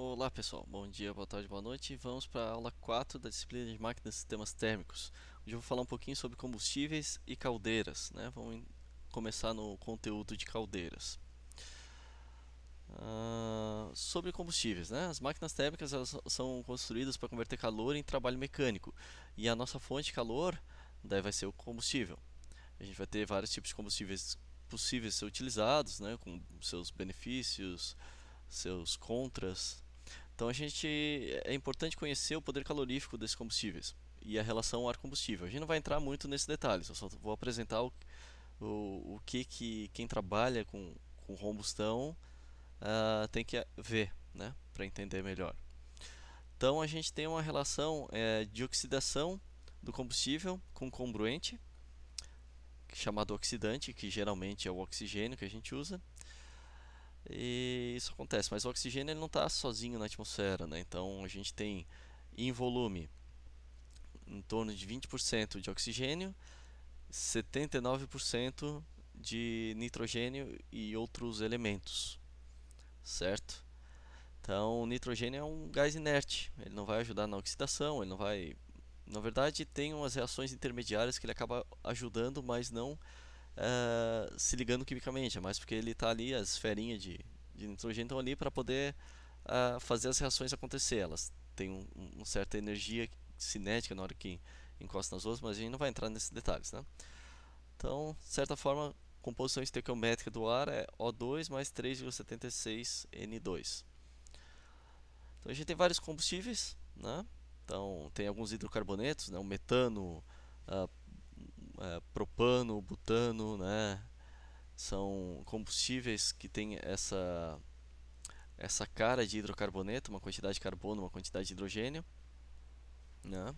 Olá pessoal, bom dia, boa tarde, boa noite. Vamos para a aula 4 da disciplina de máquinas e sistemas térmicos. Hoje eu vou falar um pouquinho sobre combustíveis e caldeiras, né? Começar no conteúdo de caldeiras. Sobre combustíveis, né? As máquinas térmicas elas são construídas para converter calor em trabalho mecânico e a nossa fonte de calor daí vai ser o combustível. A gente vai ter vários tipos de combustíveis possíveis de ser utilizados, né? Com seus benefícios, seus contras. Então é importante conhecer o poder calorífico desses combustíveis e a relação ar-combustível. A gente não vai entrar muito nesses detalhes, eu só vou apresentar o que quem trabalha com combustão tem que ver, né, para entender melhor. Então a gente tem uma relação de oxidação do combustível com congruente, chamado oxidante, que geralmente é o oxigênio que a gente usa. E isso acontece, mas o oxigênio ele não está sozinho na atmosfera, né? Então a gente tem em volume em torno de 20% de oxigênio, 79% de nitrogênio e outros elementos, certo? Então o nitrogênio é um gás inerte, ele não vai ajudar na oxidação, ele não vai. Na verdade, tem umas reações intermediárias que ele acaba ajudando, mas não se ligando quimicamente, é mais porque ele está ali, as esferinhas de nitrogênio estão ali para poder fazer as reações acontecer. Elas têm uma certa energia cinética na hora que encosta nas outras, mas a gente não vai entrar nesses detalhes, né? Então, de certa forma, a composição estequiométrica do ar é O2 mais 3,76 N2. Então a gente tem vários combustíveis, né? Então tem alguns hidrocarbonetos, né? O metano, ah, propano, butano, né? São combustíveis que têm essa cara de hidrocarboneto, uma quantidade de carbono, uma quantidade de hidrogênio, né?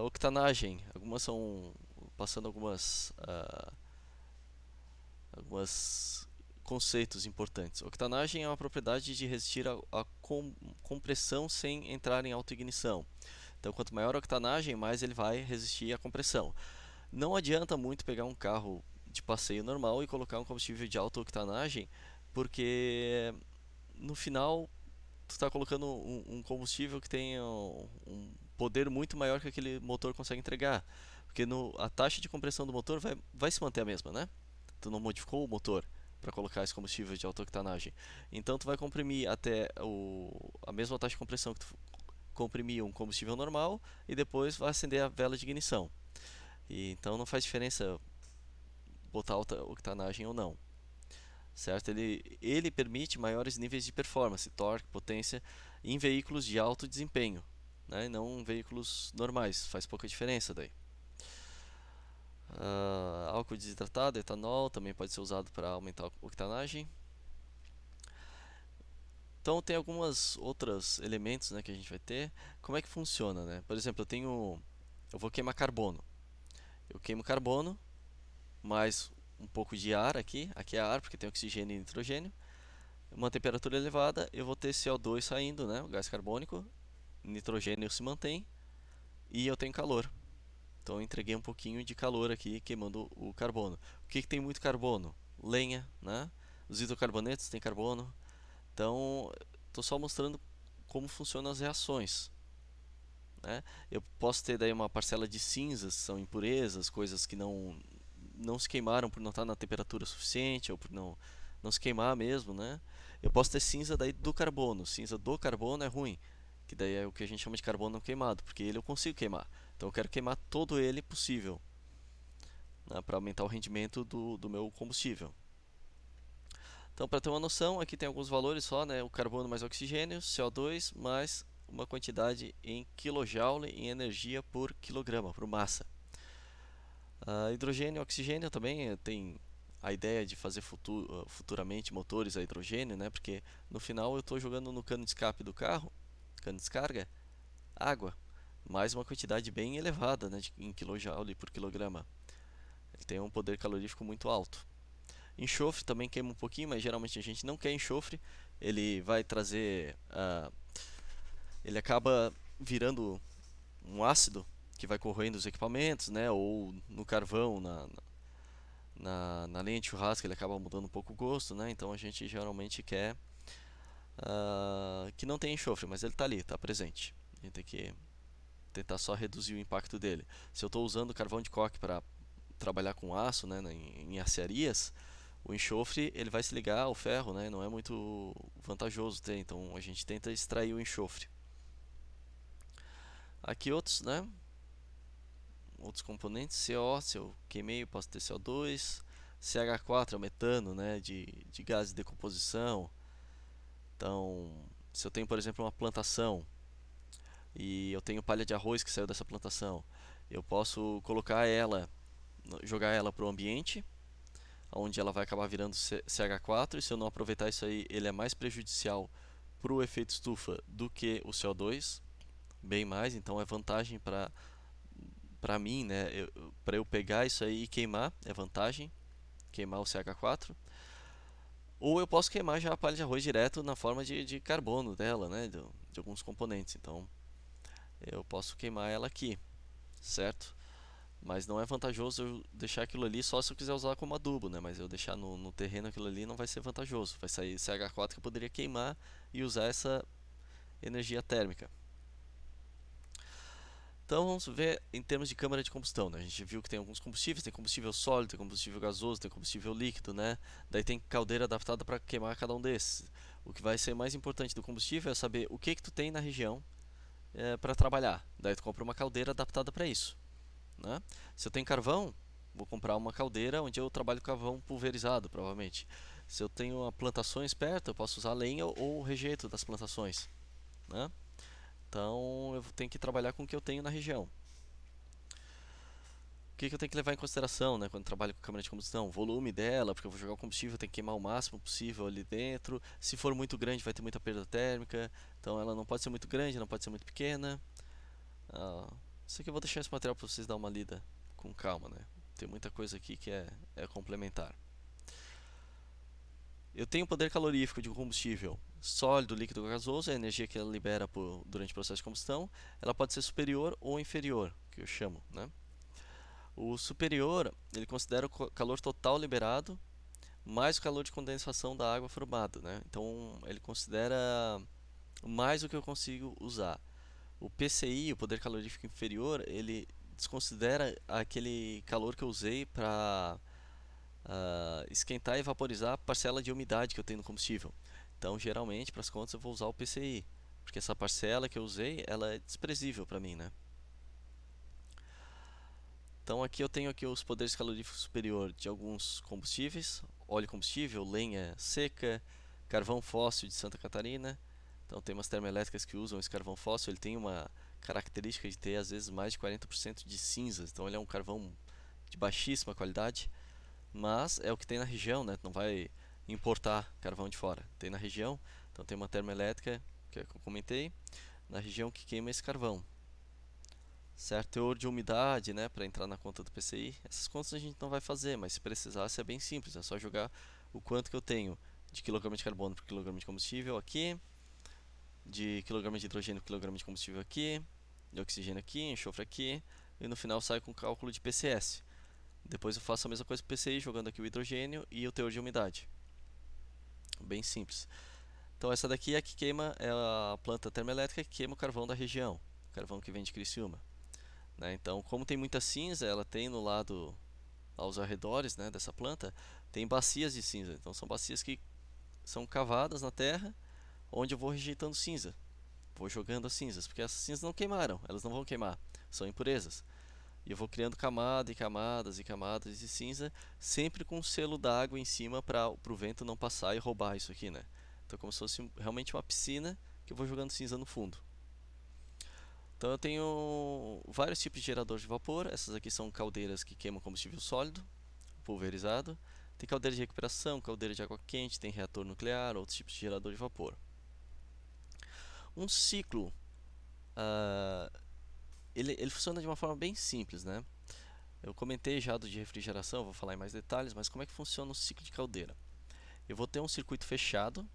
Octanagem, algumas são passando algumas conceitos importantes. Octanagem é uma propriedade de resistir a compressão sem entrar em autoignição. Então, quanto maior a octanagem, mais ele vai resistir à compressão. Não adianta muito pegar um carro de passeio normal e colocar um combustível de alta octanagem, porque no final tu está colocando um combustível que tem um poder muito maior que aquele motor consegue entregar. Porque a taxa de compressão do motor vai se manter a mesma, né? Tu não modificou o motor para colocar esse combustível de alta octanagem. Então tu vai comprimir até a mesma taxa de compressão que tu comprimir um combustível normal e depois vai acender a vela de ignição. Então não faz diferença botar alta octanagem ou não, certo? Ele permite maiores níveis de performance, torque, potência em veículos de alto desempenho, né? Não em veículos normais, faz pouca diferença daí. Álcool desidratado, etanol, também pode ser usado para aumentar a octanagem. Então tem algumas outros elementos, né, que a gente vai ter. Como é que funciona, né? Por exemplo, eu vou queimar carbono. Eu queimo carbono mais um pouco de ar aqui é ar porque tem oxigênio e nitrogênio. Uma temperatura elevada, eu vou ter CO2 saindo, né, o gás carbônico, nitrogênio se mantém e eu tenho calor. Então eu entreguei um pouquinho de calor aqui queimando o carbono. O que tem muito carbono? Lenha, né? Os hidrocarbonetos têm carbono. Então, estou só mostrando como funcionam as reações, né? Eu posso ter daí uma parcela de cinzas, são impurezas, coisas que não se queimaram por não estar na temperatura suficiente ou por não se queimar mesmo, né? Eu posso ter cinza daí do carbono. Cinza do carbono é ruim, que daí é o que a gente chama de carbono não queimado, porque ele eu consigo queimar. Então eu quero queimar todo ele possível, né, para aumentar o rendimento do meu combustível. Então, para ter uma noção, aqui tem alguns valores só, né? O carbono mais oxigênio, CO2 mais uma quantidade em kJ em energia por quilograma, por massa. Hidrogênio e oxigênio também tem a ideia de fazer futuramente motores a hidrogênio, né? Porque no final eu estou jogando no cano de escape do carro, cano de descarga, água, mais uma quantidade bem elevada, né, em kJ por quilograma. Ele tem um poder calorífico muito alto. Enxofre também queima um pouquinho, mas geralmente a gente não quer enxofre. Ele vai trazer, ele acaba virando um ácido que vai corroendo os equipamentos, né? Ou no carvão, na lenha de churrasco, ele acaba mudando um pouco o gosto, né? Então a gente geralmente quer que não tem enxofre, mas ele está ali, está presente. A gente tem que tentar só reduzir o impacto dele. Se eu estou usando carvão de coque para trabalhar com aço, né, em aciarias, o enxofre ele vai se ligar ao ferro, né, não é muito vantajoso ter, então a gente tenta extrair o enxofre. Aqui outros, né, outros componentes, CO, se eu queimei eu posso ter CO2, CH4 é o metano, né, de gás de decomposição. Então, se eu tenho, por exemplo, uma plantação e eu tenho palha de arroz que saiu dessa plantação, eu posso colocar ela, jogar ela para o ambiente, onde ela vai acabar virando CH4, e se eu não aproveitar isso aí, ele é mais prejudicial para o efeito estufa do que o CO2, bem mais, então é vantagem para mim, né? Para eu pegar isso aí e queimar, é vantagem, queimar o CH4. Ou eu posso queimar já a palha de arroz direto na forma de carbono dela, né? De alguns componentes. Então eu posso queimar ela aqui, certo? Mas não é vantajoso eu deixar aquilo ali só se eu quiser usar como adubo, né? Mas eu deixar no terreno aquilo ali não vai ser vantajoso. Vai sair CH4 que eu poderia queimar e usar essa energia térmica. Então vamos ver em termos de câmara de combustão, né? A gente viu que tem alguns combustíveis, tem combustível sólido, tem combustível gasoso, tem combustível líquido, né? Daí tem caldeira adaptada para queimar cada um desses. O que vai ser mais importante do combustível é saber o que tu tem na região para trabalhar. Daí tu compra uma caldeira adaptada para isso, né? Se eu tenho carvão, vou comprar uma caldeira onde eu trabalho com carvão pulverizado, provavelmente. Se eu tenho plantações perto, eu posso usar lenha ou o rejeito das plantações, né? Então eu tenho que trabalhar com o que eu tenho na região. O que eu tenho que levar em consideração, né, quando trabalho com câmara de combustão? O volume dela, porque eu vou jogar o combustível, tem que queimar o máximo possível ali dentro. Se for muito grande, vai ter muita perda térmica. Então ela não pode ser muito grande, não pode ser muito pequena. Ah, isso aqui eu vou deixar esse material para vocês dar uma lida com calma, né? Tem muita coisa aqui que é complementar. Eu tenho poder calorífico de um combustível sólido, líquido ou gasoso, a energia que ela libera durante o processo de combustão, ela pode ser superior ou inferior, que eu chamo, né? O superior, ele considera o calor total liberado mais o calor de condensação da água formada, né? Então, ele considera mais do que eu consigo usar. O PCI, o poder calorífico inferior, ele desconsidera aquele calor que eu usei para esquentar e vaporizar a parcela de umidade que eu tenho no combustível. Então, geralmente, para as contas, eu vou usar o PCI, porque essa parcela que eu usei, ela é desprezível para mim, né? Então aqui eu tenho aqui os poderes caloríficos superior de alguns combustíveis, óleo combustível, lenha seca, carvão fóssil de Santa Catarina. Então tem umas termoelétricas que usam esse carvão fóssil, ele tem uma característica de ter às vezes mais de 40% de cinzas, então ele é um carvão de baixíssima qualidade, mas é o que tem na região, né? Tu não vai importar carvão de fora, tem na região, então tem uma termoelétrica que eu comentei, na região que queima esse carvão. Certo teor de umidade, né, para entrar na conta do PCI. Essas contas a gente não vai fazer, mas se precisasse é bem simples, é só jogar o quanto que eu tenho de quilograma de carbono por quilograma de combustível aqui, de quilograma de hidrogênio por quilograma de combustível aqui, de oxigênio aqui, enxofre aqui, e no final sai com o cálculo de PCS. Depois eu faço a mesma coisa com o PCI, jogando aqui o hidrogênio e o teor de umidade. Bem simples. Então essa daqui é a que queima, é a planta termoelétrica que queima o carvão da região, carvão que vem de Criciúma. Né? Então, como tem muita cinza, ela tem no lado aos arredores, né, dessa planta, tem bacias de cinza. Então, são bacias que são cavadas na terra, onde eu vou rejeitando cinza, vou jogando as cinzas, porque essas cinzas não queimaram, elas não vão queimar, são impurezas. E eu vou criando camada e camadas e camadas de cinza, sempre com o selo d'água em cima para o vento não passar e roubar isso aqui, né? Então, como se fosse realmente uma piscina que eu vou jogando cinza no fundo. Então eu tenho vários tipos de geradores de vapor. Essas aqui são caldeiras que queimam combustível sólido, pulverizado. Tem caldeira de recuperação, caldeira de água quente, tem reator nuclear, outros tipos de gerador de vapor. Um ciclo, ah, ele funciona de uma forma bem simples, né? Eu comentei já do de refrigeração, vou falar em mais detalhes, mas como é que funciona o ciclo de caldeira? Eu vou ter um circuito fechado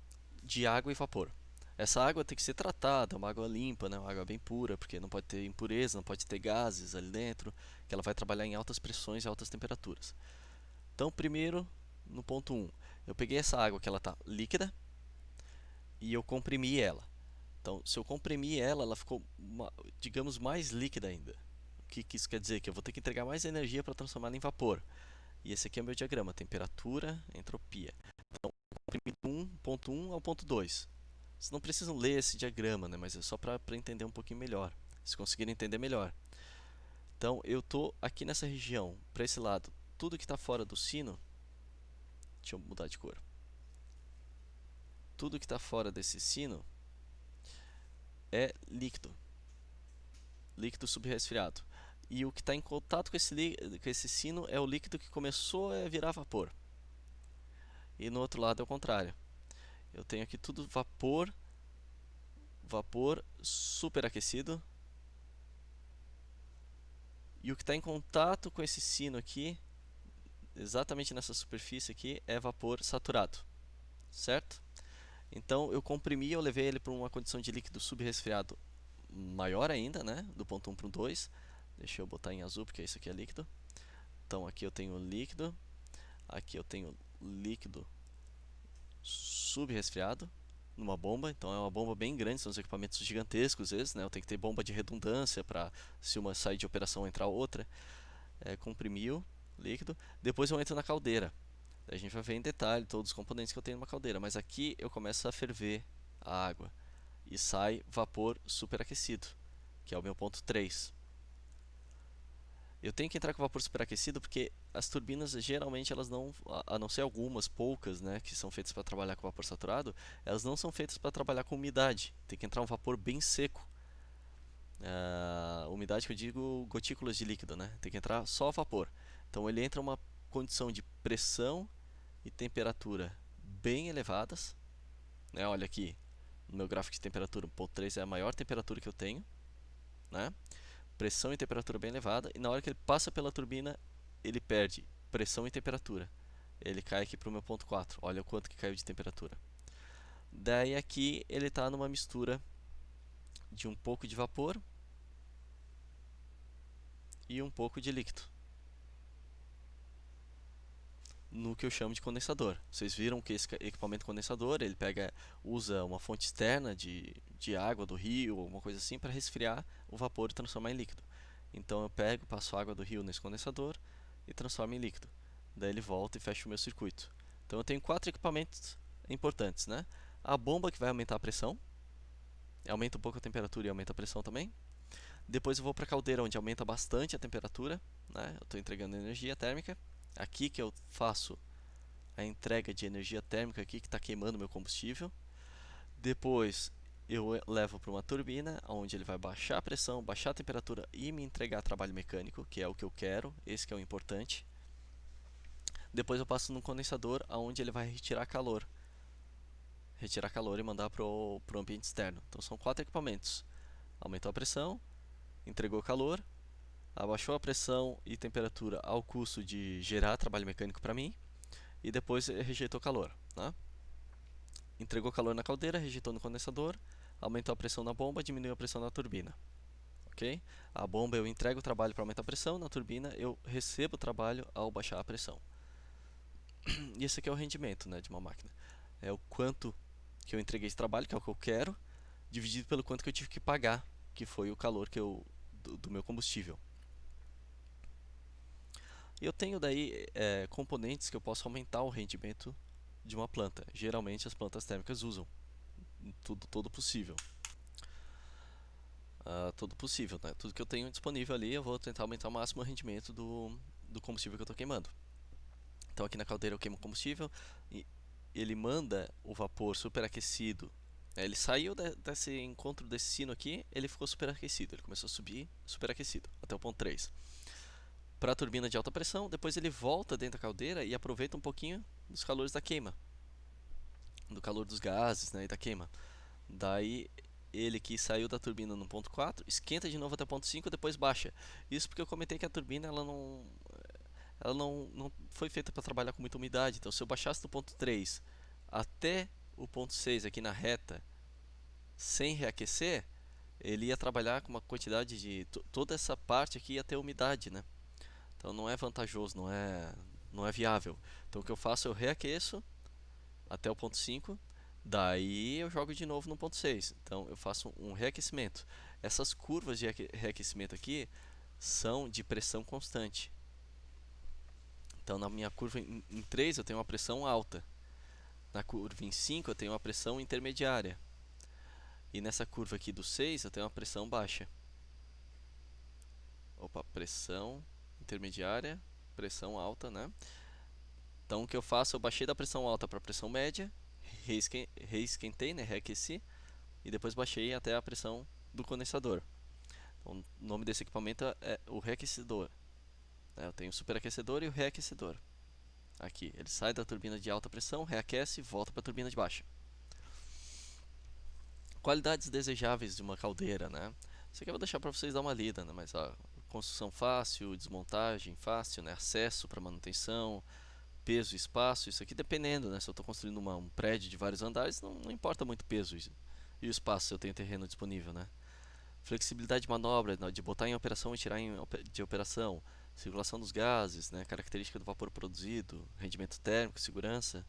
de água e vapor. Essa água tem que ser tratada, uma água limpa, né? Uma água bem pura, porque não pode ter impureza, não pode ter gases ali dentro, que ela vai trabalhar em altas pressões e altas temperaturas. Então, primeiro, no ponto 1, eu peguei essa água que ela está líquida, e eu comprimi ela. Então, se eu comprimir ela, ela ficou, digamos, mais líquida ainda. O que isso quer dizer? Que eu vou ter que entregar mais energia para transformá-la em vapor. E esse aqui é o meu diagrama, temperatura, entropia. Então, comprimi do 1.1 ao ponto 2. Vocês não precisam ler esse diagrama, né? Mas é só para entender um pouquinho melhor. Se conseguirem entender melhor. Então, eu estou aqui nessa região, para esse lado. Tudo que está fora do sino, deixa eu mudar de cor. Tudo que está fora desse sino é líquido, líquido subresfriado. E o que está em contato com esse sino é o líquido que começou a virar vapor. E no outro lado é o contrário. Eu tenho aqui tudo vapor, vapor superaquecido. E o que está em contato com esse sino aqui, exatamente nessa superfície aqui, é vapor saturado, certo? Então eu comprimi, eu levei ele para uma condição de líquido subresfriado maior ainda, né? Do ponto 1 para o 2. Deixa eu botar em azul porque isso aqui é líquido. Então aqui eu tenho líquido, aqui eu tenho líquido subresfriado numa bomba. Então é uma bomba bem grande, são os equipamentos gigantescos às vezes, né? Eu tenho que ter bomba de redundância para se uma sair de operação entrar outra. Comprimiu líquido. Depois eu entro na caldeira. A gente vai ver em detalhe todos os componentes que eu tenho numa caldeira, mas aqui eu começo a ferver a água e sai vapor superaquecido, que é o meu ponto 3. Eu tenho que entrar com vapor superaquecido porque as turbinas geralmente elas não, a não ser algumas poucas, né, que são feitas para trabalhar com vapor saturado, elas não são feitas para trabalhar com umidade. Tem que entrar um vapor bem seco. Umidade que eu digo gotículas de líquido, né? Tem que entrar só vapor. Então ele entra uma condição de pressão e temperatura bem elevadas, né? Olha aqui, no meu gráfico de temperatura, o ponto 3 é a maior temperatura que eu tenho, né? Pressão e temperatura bem elevada, e na hora que ele passa pela turbina, ele perde pressão e temperatura. Ele cai aqui para o meu ponto 4. Olha o quanto que caiu de temperatura. Daí aqui ele está numa mistura de um pouco de vapor e um pouco de líquido, no que eu chamo de condensador. Vocês viram que esse equipamento condensador, ele usa uma fonte externa de água do rio, alguma coisa assim, para resfriar o vapor e transformar em líquido. Então eu passo a água do rio nesse condensador e transformo em líquido. Daí ele volta e fecha o meu circuito. Então eu tenho 4 equipamentos importantes, né? A bomba que vai aumentar a pressão, aumenta um pouco a temperatura e aumenta a pressão também. Depois eu vou para a caldeira, onde aumenta bastante a temperatura, né? Eu estou entregando energia térmica. Aqui que eu faço a entrega de energia térmica aqui que está queimando meu combustível. Depois eu levo para uma turbina, onde ele vai baixar a pressão, baixar a temperatura e me entregar trabalho mecânico, que é o que eu quero, esse que é o importante. Depois eu passo num condensador, onde ele vai retirar calor e mandar para o ambiente externo. Então são 4 equipamentos. Aumentou a pressão, entregou calor, abaixou a pressão e temperatura ao custo de gerar trabalho mecânico para mim, e depois rejeitou calor, né? Entregou calor na caldeira, rejeitou no condensador, aumentou a pressão na bomba, diminuiu a pressão na turbina. Ok? A bomba eu entrego o trabalho para aumentar a pressão, na turbina eu recebo o trabalho ao baixar a pressão. E esse aqui é o rendimento, né, de uma máquina. É o quanto que eu entreguei de trabalho, que é o que eu quero, dividido pelo quanto que eu tive que pagar, que foi o calor do meu combustível. E eu tenho daí componentes que eu posso aumentar o rendimento de uma planta. Geralmente as plantas térmicas usam todo possível. Todo possível, né? Tudo que eu tenho disponível ali, eu vou tentar aumentar ao máximo o rendimento do combustível que eu estou queimando. Então aqui na caldeira eu queimo o combustível e ele manda o vapor superaquecido. Ele saiu desse encontro desse sino aqui, ele ficou superaquecido, ele começou a subir superaquecido até o ponto 3. Para a turbina de alta pressão, depois ele volta dentro da caldeira e aproveita um pouquinho dos calores da queima, do calor dos gases, né, e da queima. Daí ele que saiu da turbina no ponto 4, esquenta de novo até o ponto 5 e depois baixa. Isso porque eu comentei que a turbina ela não foi feita para trabalhar com muita umidade. Então se eu baixasse do ponto 3 até o ponto 6 aqui na reta, sem reaquecer, ele ia trabalhar com uma quantidade de... toda essa parte aqui ia ter umidade, né? Então não é vantajoso, não é viável. Então o que eu faço, eu reaqueço até o ponto 5. Daí eu jogo de novo no ponto 6. Então eu faço um reaquecimento. Essas curvas de reaquecimento aqui são de pressão constante. Então na minha curva em 3 eu tenho uma pressão alta. Na curva em 5 eu tenho uma pressão intermediária. E nessa curva aqui do 6 eu tenho uma pressão baixa. Opa, pressão intermediária, pressão alta, né? Então o que eu faço? Eu baixei da pressão alta para a pressão média, reesquentei, né? Reaqueci, e depois baixei até a pressão do condensador. Então, o nome desse equipamento é o reaquecedor. Eu tenho o superaquecedor e o reaquecedor. Aqui, ele sai da turbina de alta pressão, reaquece e volta para a turbina de baixa. Qualidades desejáveis de uma caldeira, né? Isso aqui eu vou deixar para vocês dar uma lida, né? Mas a construção fácil, desmontagem fácil, né? Acesso para manutenção, peso e espaço. Isso aqui dependendo, né? Se eu estou construindo um prédio de vários andares, não importa muito o peso e o espaço se eu tenho terreno disponível, né? Flexibilidade de manobra, né? De botar em operação e tirar de operação. Circulação dos gases, né? Característica do vapor produzido, rendimento térmico, segurança.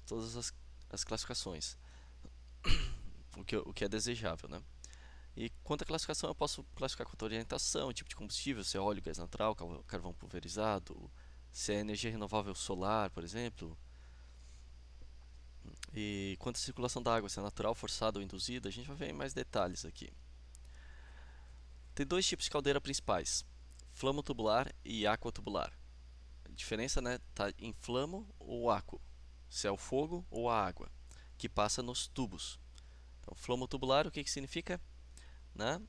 Todas as classificações. O que é desejável, né? E quanto à classificação, eu posso classificar quanto à orientação, tipo de combustível, se é óleo, gás natural, carvão pulverizado, se é energia renovável solar, por exemplo. E quanto à circulação da água, se é natural, forçada ou induzida, a gente vai ver em mais detalhes aqui. Tem dois tipos de caldeira principais, flamo-tubular e aqua-tubular. A diferença, né, tá em flamo ou aquo, se é o fogo ou a água, que passa nos tubos. Então, flamo-tubular, o que significa? Né?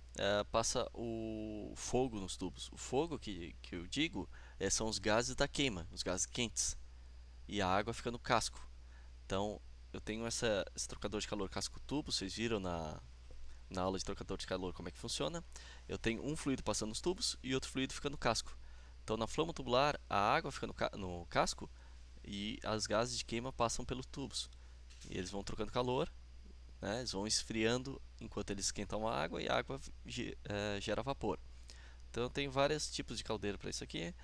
Passa o fogo nos tubos. O fogo que eu digo são os gases da queima, os gases quentes. E a água fica no casco. Então, eu tenho esse trocador de calor casco-tubo, vocês viram na aula de trocador de calor como é que funciona. Eu tenho um fluido passando nos tubos e outro fluido fica no casco. Então, na flama tubular, a água fica no casco e as gases de queima passam pelos tubos. E eles vão trocando calor, né? Eles vão esfriando enquanto eles esquentam a água e a água gera vapor. Então, eu tenho vários tipos de caldeira para isso aqui.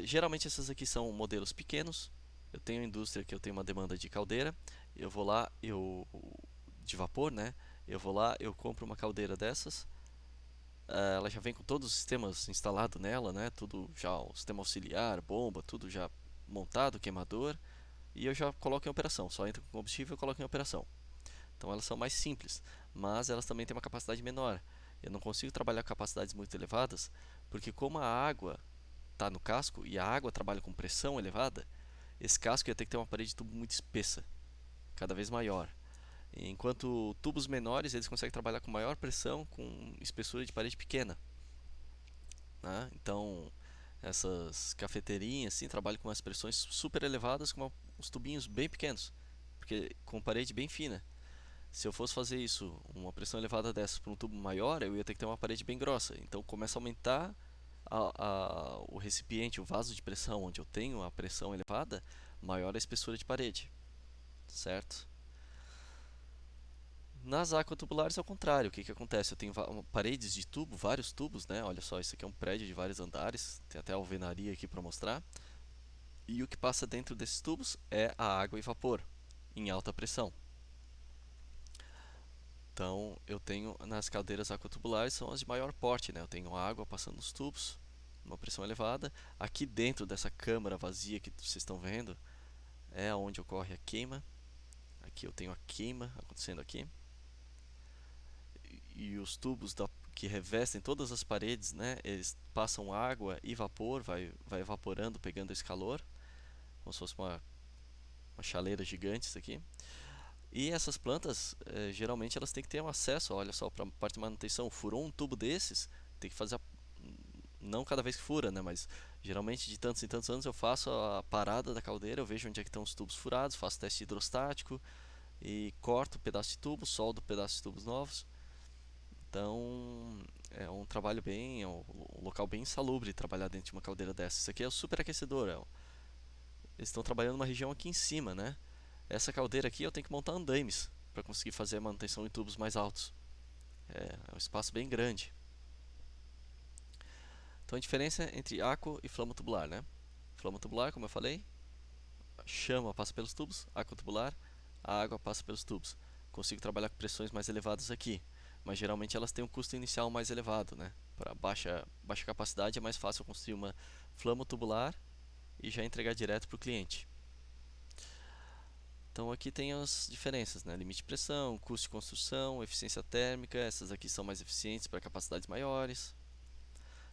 Geralmente, essas aqui são modelos pequenos. Eu tenho indústria que eu tenho uma demanda de caldeira. Eu vou lá, de vapor, né? Eu vou lá, eu compro uma caldeira dessas. Ela já vem com todos os sistemas instalados nela, né? Tudo já, o sistema auxiliar, bomba, tudo já montado, queimador. E eu já coloco em operação. Só entra com combustível e coloco em operação. Então elas são mais simples, mas elas também têm uma capacidade menor. Eu não consigo trabalhar com capacidades muito elevadas, porque como a água está no casco e a água trabalha com pressão elevada, esse casco ia ter que ter uma parede de tubo muito espessa, cada vez maior. Enquanto tubos menores eles conseguem trabalhar com maior pressão, com espessura de parede pequena, né? Então essas cafeteirinhas assim trabalham com umas pressões super elevadas com uns tubinhos bem pequenos, porque com parede bem fina. Se eu fosse fazer isso, uma pressão elevada dessa para um tubo maior, eu ia ter que ter uma parede bem grossa. Então começa a aumentar o recipiente, o vaso de pressão, onde eu tenho a pressão elevada, maior a espessura de parede, certo? Nas aquatubulares é o contrário. O que acontece? Eu tenho paredes de tubo, vários tubos, né? Olha só, isso aqui é um prédio de vários andares, tem até alvenaria aqui para mostrar. E o que passa dentro desses tubos é a água e vapor em alta pressão. Então, eu tenho nas caldeiras aquatubulares são as de maior porte, né? Eu tenho água passando nos tubos, uma pressão elevada. Aqui dentro dessa câmara vazia que vocês estão vendo é onde ocorre a queima. Aqui eu tenho a queima acontecendo aqui. E os tubos que revestem todas as paredes, né? Eles passam água e vapor, vai evaporando, pegando esse calor, como se fosse uma chaleira gigante isso aqui. E essas plantas, geralmente elas têm que ter um acesso, olha só, para a parte de manutenção. Furou um tubo desses, tem que fazer, não cada vez que fura, né? Mas geralmente de tantos em tantos anos eu faço a parada da caldeira, eu vejo onde é que estão os tubos furados, faço teste hidrostático e corto um pedaço de tubo, soldo um pedaço de tubos novos. Então é um trabalho bem, é um local bem insalubre trabalhar dentro de uma caldeira dessa. Isso aqui é o superaquecedor, eles estão trabalhando numa região aqui em cima, né? Essa caldeira aqui eu tenho que montar andaimes para conseguir fazer a manutenção em tubos mais altos. É um espaço bem grande. Então a diferença entre aquo e flamo tubular, né? Flamo tubular, como eu falei, chama passa pelos tubos, aquo tubular, a água passa pelos tubos. Consigo trabalhar com pressões mais elevadas aqui, mas geralmente elas têm um custo inicial mais elevado, né? Para baixa capacidade é mais fácil construir uma flama tubular e já entregar direto para o cliente. Então aqui tem as diferenças, né? Limite de pressão, custo de construção, eficiência térmica, essas aqui são mais eficientes para capacidades maiores.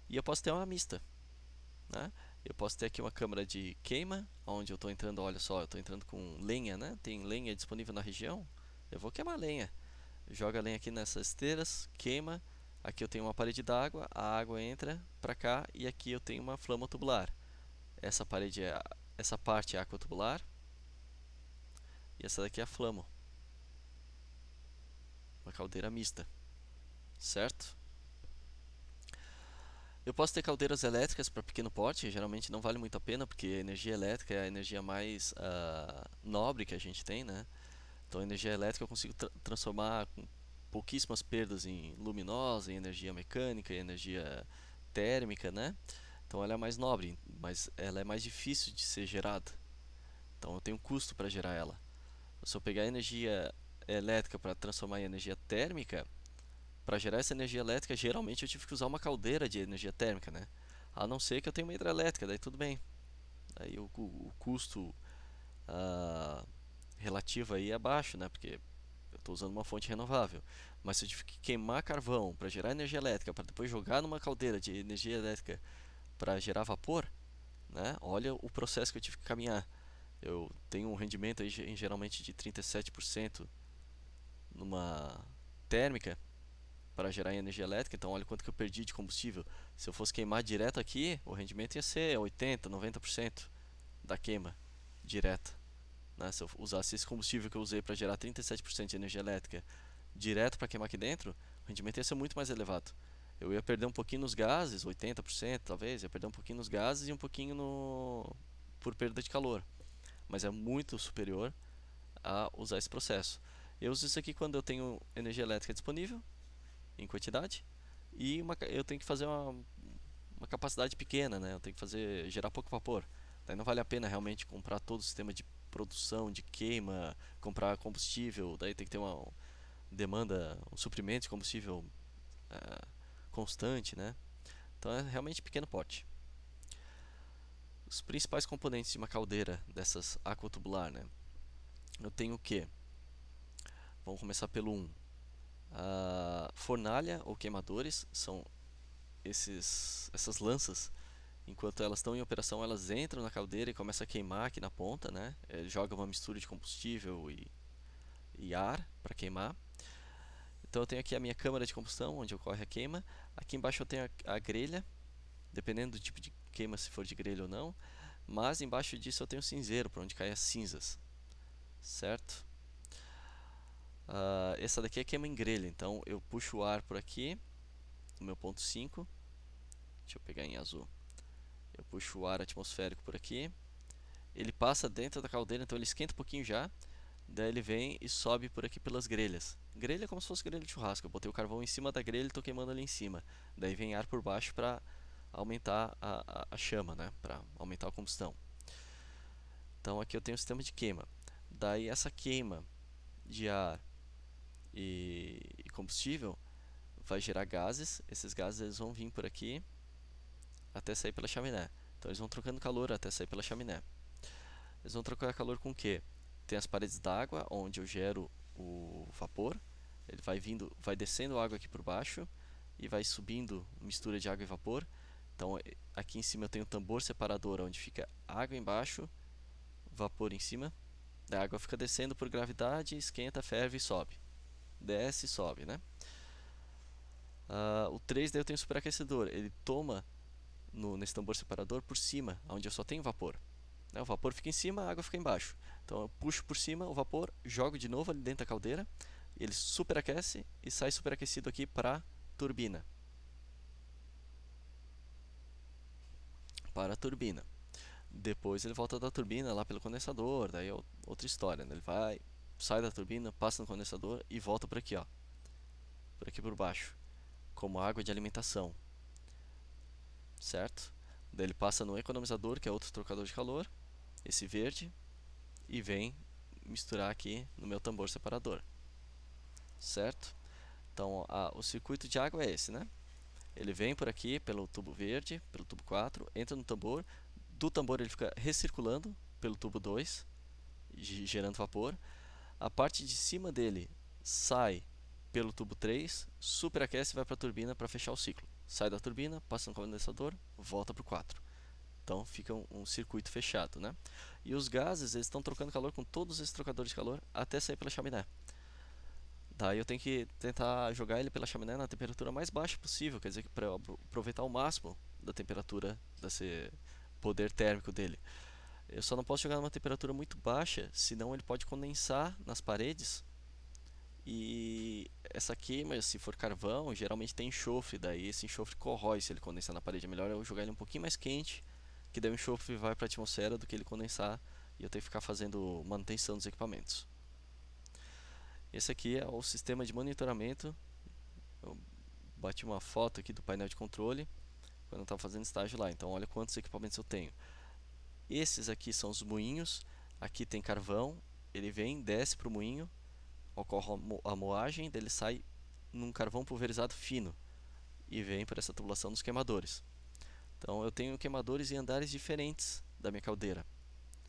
E eu posso ter uma mista, né? Eu posso ter aqui uma câmara de queima, onde eu estou entrando, olha só, eu estou entrando com lenha, né? Tem lenha disponível na região, eu vou queimar lenha. Joga a lenha aqui nessas esteiras, queima. Aqui eu tenho uma parede d'água, a água entra para cá e aqui eu tenho uma flama tubular. Essa parede essa parte é aqua tubular e essa daqui é a flama, uma caldeira mista, certo? Eu posso ter caldeiras elétricas para pequeno porte, geralmente não vale muito a pena porque a energia elétrica é a energia mais nobre que a gente tem, né? Então a energia elétrica eu consigo transformar com pouquíssimas perdas em luminosa, em energia mecânica, em energia térmica, né? Então ela é mais nobre, mas ela é mais difícil de ser gerada. Então eu tenho um custo para gerar ela. Se eu pegar energia elétrica para transformar em energia térmica, para gerar essa energia elétrica, geralmente eu tive que usar uma caldeira de energia térmica, né? A não ser que eu tenha uma hidrelétrica, daí tudo bem. Aí o custo ah, relativo aí é baixo, né? Porque eu estou usando uma fonte renovável. Mas se eu tive que queimar carvão para gerar energia elétrica, para depois jogar numa caldeira de energia elétrica para gerar vapor, né? Olha o processo que eu tive que caminhar. Eu tenho um rendimento aí geralmente de 37% numa térmica para gerar energia elétrica, então olha quanto que eu perdi de combustível. Se eu fosse queimar direto aqui, o rendimento ia ser 80, 90% da queima direta. Né? Se eu usasse esse combustível que eu usei para gerar 37% de energia elétrica direto para queimar aqui dentro, o rendimento ia ser muito mais elevado. Eu ia perder um pouquinho nos gases, 80% talvez, ia perder um pouquinho nos gases e um pouquinho por perda de calor. Mas é muito superior a usar esse processo. Eu uso isso aqui quando eu tenho energia elétrica disponível, em quantidade, e eu tenho que fazer uma capacidade pequena, né? Eu tenho que gerar pouco vapor. Daí não vale a pena realmente comprar todo o sistema de produção, de queima, comprar combustível, daí tem que ter uma demanda, um suprimento de combustível eh, constante, né? Então é realmente pequeno porte. Os principais componentes de uma caldeira dessas aquatubular, né? Eu tenho o que? Vamos começar pelo 1. A fornalha ou queimadores são essas lanças. Enquanto elas estão em operação, elas entram na caldeira e começam a queimar aqui na ponta, né? Ele joga uma mistura de combustível e ar para queimar. Então eu tenho aqui a minha câmara de combustão, onde ocorre a queima. Aqui embaixo eu tenho a grelha, dependendo do tipo de queima, se for de grelha ou não. Mas embaixo disso eu tenho o cinzeiro, para onde caem as cinzas, certo? Essa daqui é queima em grelha, então eu puxo o ar por aqui, no meu ponto 5. Deixa eu pegar em azul. Eu puxo o ar atmosférico por aqui. Ele passa dentro da caldeira, então ele esquenta um pouquinho já. Daí ele vem e sobe por aqui pelas grelhas. Grelha é como se fosse grelha de churrasco. Eu botei o carvão em cima da grelha e estou queimando ali em cima. Daí vem ar por baixo para aumentar a chama, né? Para aumentar a combustão. Então aqui eu tenho o sistema de queima. Daí essa queima de ar e combustível vai gerar gases. Esses gases eles vão vir por aqui até sair pela chaminé. Então eles vão trocando calor até sair pela chaminé. Eles vão trocar calor com o quê? Tem as paredes d'água, onde eu gero o vapor. Ele vai vindo, vai descendo a água aqui por baixo e vai subindo mistura de água e vapor. Então aqui em cima eu tenho um tambor separador, onde fica água embaixo, vapor em cima. A água fica descendo por gravidade, esquenta, ferve e sobe. Desce e sobe, né? O 3 daí eu tenho um superaquecedor. Ele toma nesse tambor separador por cima, onde eu só tenho vapor. Né? O vapor fica em cima, a água fica embaixo. Então eu puxo por cima o vapor, jogo de novo ali dentro da caldeira, ele superaquece e sai superaquecido aqui para a turbina. Para a turbina. Depois ele volta da turbina lá pelo condensador, daí é outra história. Né? Ele vai, sai da turbina, passa no condensador e volta por aqui, ó, por aqui por baixo, como água de alimentação, certo? Daí ele passa no economizador, que é outro trocador de calor, esse verde, e vem misturar aqui no meu tambor separador, certo? Então o circuito de água é esse, né? Ele vem por aqui pelo tubo verde, pelo tubo 4, entra no tambor, do tambor ele fica recirculando pelo tubo 2, gerando vapor. A parte de cima dele sai pelo tubo 3, superaquece e vai para a turbina para fechar o ciclo. Sai da turbina, passa no condensador, volta para o 4. Então fica um circuito fechado, né? E os gases, eles estão trocando calor com todos esses trocadores de calor até sair pela chaminé. Daí eu tenho que tentar jogar ele pela chaminé na temperatura mais baixa possível, quer dizer, para aproveitar o máximo da temperatura, desse poder térmico dele. Eu só não posso jogar numa temperatura muito baixa, senão ele pode condensar nas paredes. E essa queima, se for carvão, geralmente tem enxofre, daí esse enxofre corrói se ele condensar na parede. É melhor eu jogar ele um pouquinho mais quente, que daí o enxofre vai para a atmosfera, do que ele condensar e eu tenho que ficar fazendo manutenção dos equipamentos. Esse aqui é o sistema de monitoramento. Eu bati uma foto aqui do painel de controle quando eu estava fazendo estágio lá. Então olha quantos equipamentos eu tenho. Esses aqui são os moinhos. Aqui tem carvão. Ele vem, desce para o moinho, ocorre a moagem, dele sai num carvão pulverizado fino e vem para essa tubulação dos queimadores. Então eu tenho queimadores em andares diferentes da minha caldeira.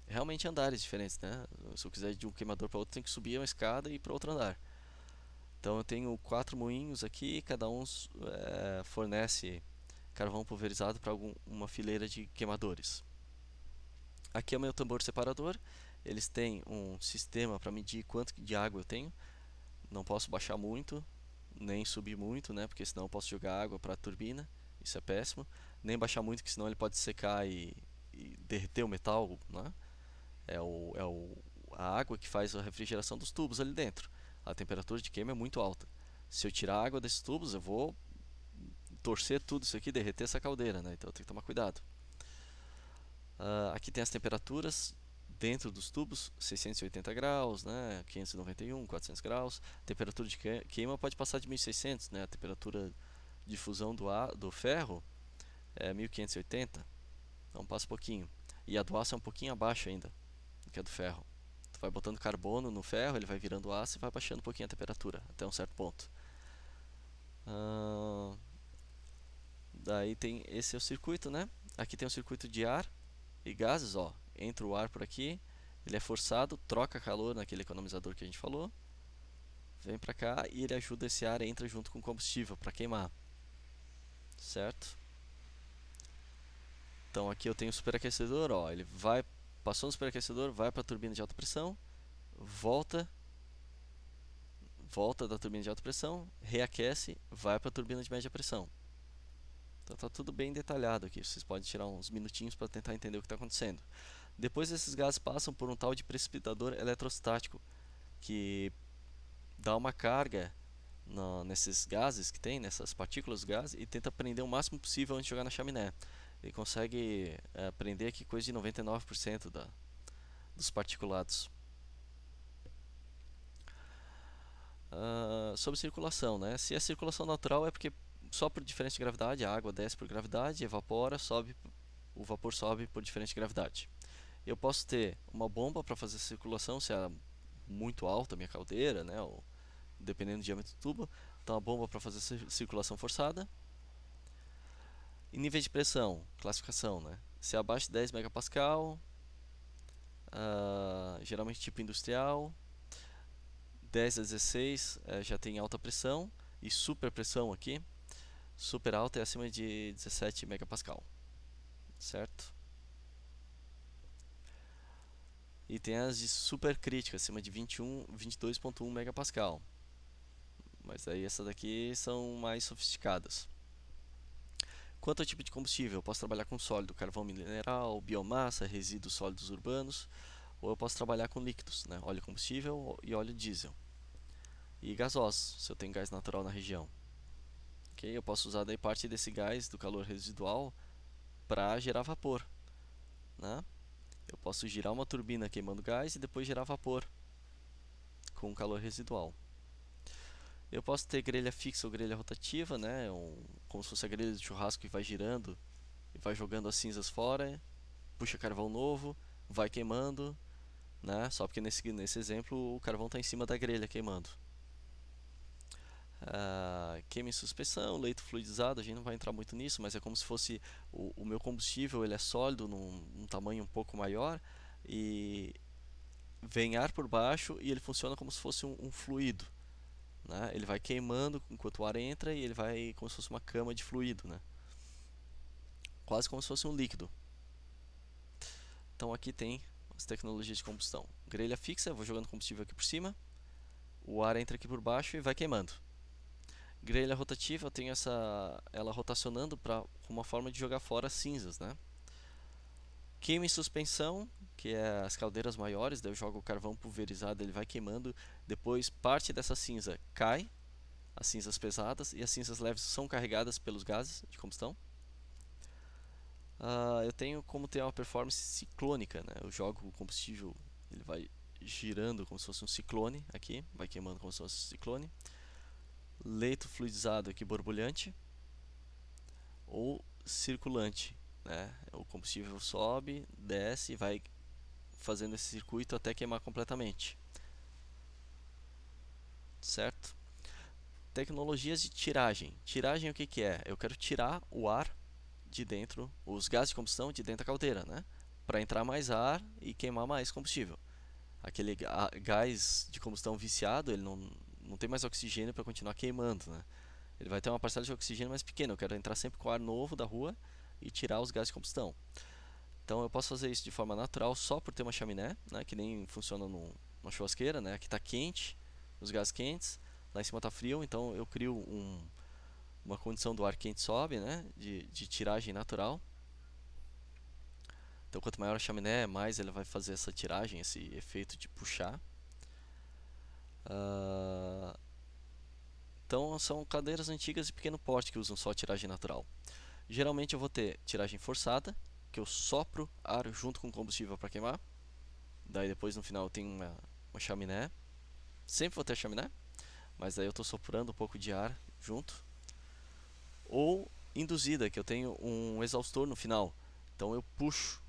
Realmente andares diferentes, né? Se eu quiser de um queimador para outro, tem que subir uma escada e ir para outro andar. Então eu tenho 4 moinhos aqui, cada um fornece carvão pulverizado para uma fileira de queimadores. Aqui é o meu tambor separador. Eles têm um sistema para medir quanto de água eu tenho. Não posso baixar muito, nem subir muito, né? Porque senão eu posso jogar água para a turbina. Isso é péssimo. Nem baixar muito, porque senão ele pode secar e derreter o metal, né? A água que faz a refrigeração dos tubos ali dentro. A temperatura de queima é muito alta. Se eu tirar a água desses tubos, eu vou torcer tudo isso aqui, derreter essa caldeira, né? Então eu tenho que tomar cuidado. Aqui tem as temperaturas dentro dos tubos, 680 graus, né? 591, 400 graus. A temperatura de queima pode passar de 1600, né? A temperatura de fusão do ferro é 1580, então passa um pouquinho. E a do aço é um pouquinho abaixo ainda do que a do ferro. Tu vai botando carbono no ferro, ele vai virando aço e vai baixando um pouquinho a temperatura, até um certo ponto. Daí tem esse é o circuito, né? Aqui tem o circuito de ar e gases, ó. Entra o ar por aqui, ele é forçado, troca calor naquele economizador que a gente falou, vem pra cá e ele ajuda, esse ar entra junto com o combustível para queimar, certo? Então aqui eu tenho o superaquecedor, ó, ele vai, passou no superaquecedor, vai para a turbina de alta pressão, volta da turbina de alta pressão, reaquece, vai para a turbina de média pressão. Então tá tudo bem detalhado aqui, vocês podem tirar uns minutinhos para tentar entender o que está acontecendo. Depois esses gases passam por um tal de precipitador eletrostático, que dá uma carga nesses gases que tem, nessas partículas de gás, e tenta prender o máximo possível antes de jogar na chaminé. Ele consegue prender aqui coisa de 99% dos particulados. Sobre circulação, né? Se é circulação natural é porque só por diferença de gravidade, a água desce por gravidade, evapora, o vapor sobe por diferença de gravidade. Eu posso ter uma bomba para fazer circulação, se é muito alta a minha caldeira, né? Ou, dependendo do diâmetro do tubo, então a bomba para fazer circulação forçada. E níveis de pressão, classificação, né? Se é abaixo de 10 megapascal, geralmente tipo industrial, 10 a 16 já tem alta pressão, e super pressão aqui, super alta é acima de 17 megapascal, certo? E tem as de super crítica, acima de 22.1 megapascal, mas aí essas daqui são mais sofisticadas. Quanto ao tipo de combustível, eu posso trabalhar com sólido, carvão mineral, biomassa, resíduos sólidos urbanos, ou eu posso trabalhar com líquidos, né? Óleo combustível e óleo diesel. E gasosos, se eu tenho gás natural na região. Okay? Eu posso usar daí parte desse gás do calor residual para gerar vapor, né? Eu posso girar uma turbina queimando gás e depois gerar vapor com calor residual. Eu posso ter grelha fixa ou grelha rotativa, né? Como se fosse a grelha de churrasco que vai girando e vai jogando as cinzas fora, puxa carvão novo, vai queimando, né? Só porque nesse exemplo o carvão está em cima da grelha queimando. Queima em suspensão, leito fluidizado, a gente não vai entrar muito nisso, mas é como se fosse o meu combustível, ele é sólido num tamanho um pouco maior e vem ar por baixo e ele funciona como se fosse um fluido, né? Ele vai queimando enquanto o ar entra e ele vai como se fosse uma cama de fluido, né? Quase como se fosse um líquido. Então aqui tem as tecnologias de combustão. Grelha fixa, eu vou jogando combustível aqui por cima, o ar entra aqui por baixo e vai queimando. Grelha rotativa, eu tenho ela rotacionando para uma forma de jogar fora cinzas, né? Queima em suspensão, que é as caldeiras maiores, daí eu jogo o carvão pulverizado, ele vai queimando, depois parte dessa cinza cai, as cinzas pesadas, e as cinzas leves são carregadas pelos gases de combustão. Eu tenho como ter uma performance ciclônica, né? Eu jogo o combustível, ele vai girando como se fosse um ciclone aqui, vai queimando como se fosse um ciclone. Leito fluidizado aqui borbulhante ou circulante, né? O combustível sobe, desce e vai fazendo esse circuito até queimar completamente, certo? Tecnologias de tiragem. Tiragem o que que é? Eu quero tirar o ar de dentro, os gases de combustão de dentro da caldeira, né? Para entrar mais ar e queimar mais combustível. Aquele gás de combustão viciado, ele não tem mais oxigênio para continuar queimando, né? Ele vai ter uma parcela de oxigênio mais pequena. Eu quero entrar sempre com ar novo da rua e tirar os gases de combustão. Então eu posso fazer isso de forma natural só por ter uma chaminé, né? Que nem funciona numa churrasqueira, né? Aqui está quente, os gases quentes, lá em cima está frio, então eu crio uma condição do ar quente sobe, né? De tiragem natural. Então quanto maior a chaminé, mais ele vai fazer essa tiragem, esse efeito de puxar. Ah, então são cadeiras antigas de pequeno porte que usam só tiragem natural. Geralmente eu vou ter tiragem forçada, que eu sopro ar junto com combustível para queimar. Daí depois no final eu tenho uma chaminé. Sempre vou ter chaminé, mas daí eu estou soprando um pouco de ar junto. Ou induzida, que eu tenho um exaustor no final. Então eu puxo.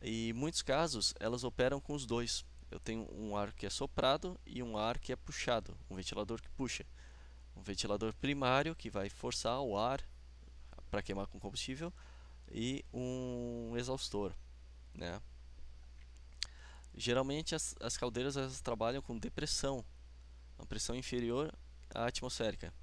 E em muitos casos elas operam com os dois. Eu tenho um ar que é soprado e um ar que é puxado, um ventilador que puxa. Um ventilador primário que vai forçar o ar para queimar com combustível e um exaustor, né? Geralmente as caldeiras elas trabalham com depressão, uma pressão inferior à atmosférica.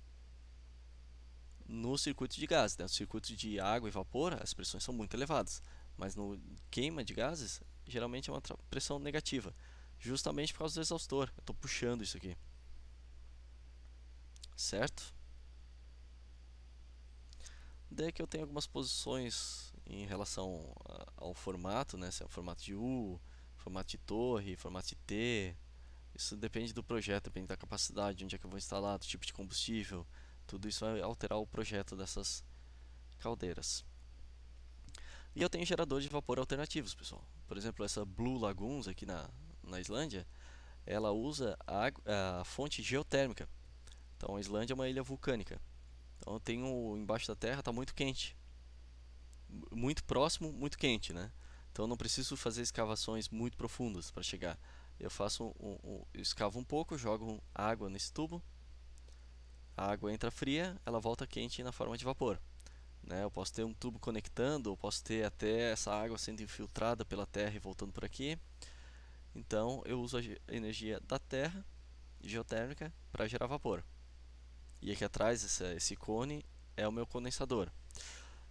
No circuito de gases, né? No circuito de água e vapor, as pressões são muito elevadas, mas no queima de gases, geralmente é uma pressão negativa, justamente por causa do exaustor. Eu estou puxando isso aqui, certo? Daí que eu tenho algumas posições em relação ao formato, né? Se é o formato de U, formato de torre, formato de T. Isso depende do projeto, depende da capacidade, onde é que eu vou instalar, do tipo de combustível. Tudo isso vai alterar o projeto dessas caldeiras. E eu tenho geradores de vapor alternativos, pessoal. Por exemplo, essa Blue Lagoons aqui na Islândia, ela usa a fonte geotérmica. Então a Islândia é uma ilha vulcânica. Então eu tenho embaixo da terra está muito quente, muito próximo, muito quente, né? Então eu não preciso fazer escavações muito profundas para chegar. Eu escavo um pouco, jogo água nesse tubo, a água entra fria, ela volta quente na forma de vapor, né? Eu posso ter um tubo conectando, ou posso ter até essa água sendo infiltrada pela terra e voltando por aqui. Então eu uso a energia da terra, geotérmica, para gerar vapor. E aqui atrás, esse cone é o meu condensador.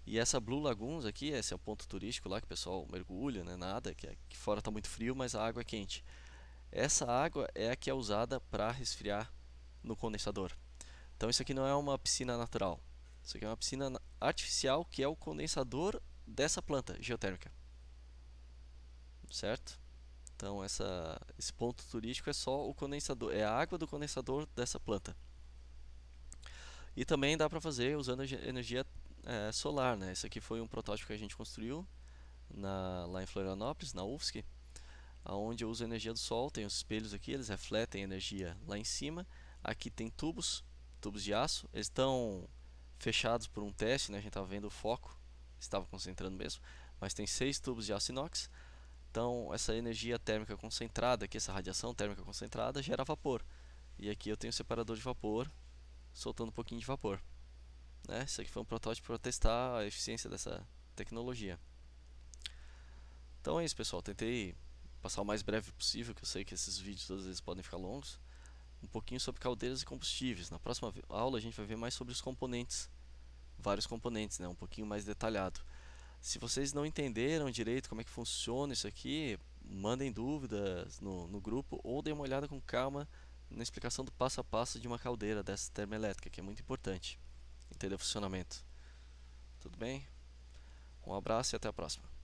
E essa Blue Lagoons aqui, esse é o ponto turístico lá que o pessoal mergulha, né? Nada, que aqui fora está muito frio, mas a água é quente. Essa água é a que é usada para resfriar no condensador. Então isso aqui não é uma piscina natural. Isso aqui é uma piscina artificial que é o condensador dessa planta geotérmica, certo? Então esse ponto turístico é só o condensador, é a água do condensador dessa planta. E também dá para fazer usando energia solar, né? Esse aqui foi um protótipo que a gente construiu lá em Florianópolis, na UFSC, onde eu uso a energia do sol. Tem os espelhos aqui, eles refletem energia lá em cima. Aqui tem tubos de aço, eles estão fechados por um teste, né? A gente estava vendo o foco, estava concentrando mesmo, mas tem 6 tubos de aço inox Então, essa energia térmica concentrada, aqui, essa radiação térmica concentrada, gera vapor. E aqui eu tenho um separador de vapor, soltando um pouquinho de vapor. Né? Isso aqui foi um protótipo para testar a eficiência dessa tecnologia. Então é isso, pessoal. Tentei passar o mais breve possível, que eu sei que esses vídeos às vezes podem ficar longos. Um pouquinho sobre caldeiras e combustíveis. Na próxima aula a gente vai ver mais sobre os componentes, vários componentes, né? Um pouquinho mais detalhado. Se vocês não entenderam direito como é que funciona isso aqui, mandem dúvidas no grupo ou deem uma olhada com calma na explicação do passo a passo de uma caldeira dessa termoelétrica, que é muito importante entender o funcionamento. Tudo bem? Um abraço e até a próxima.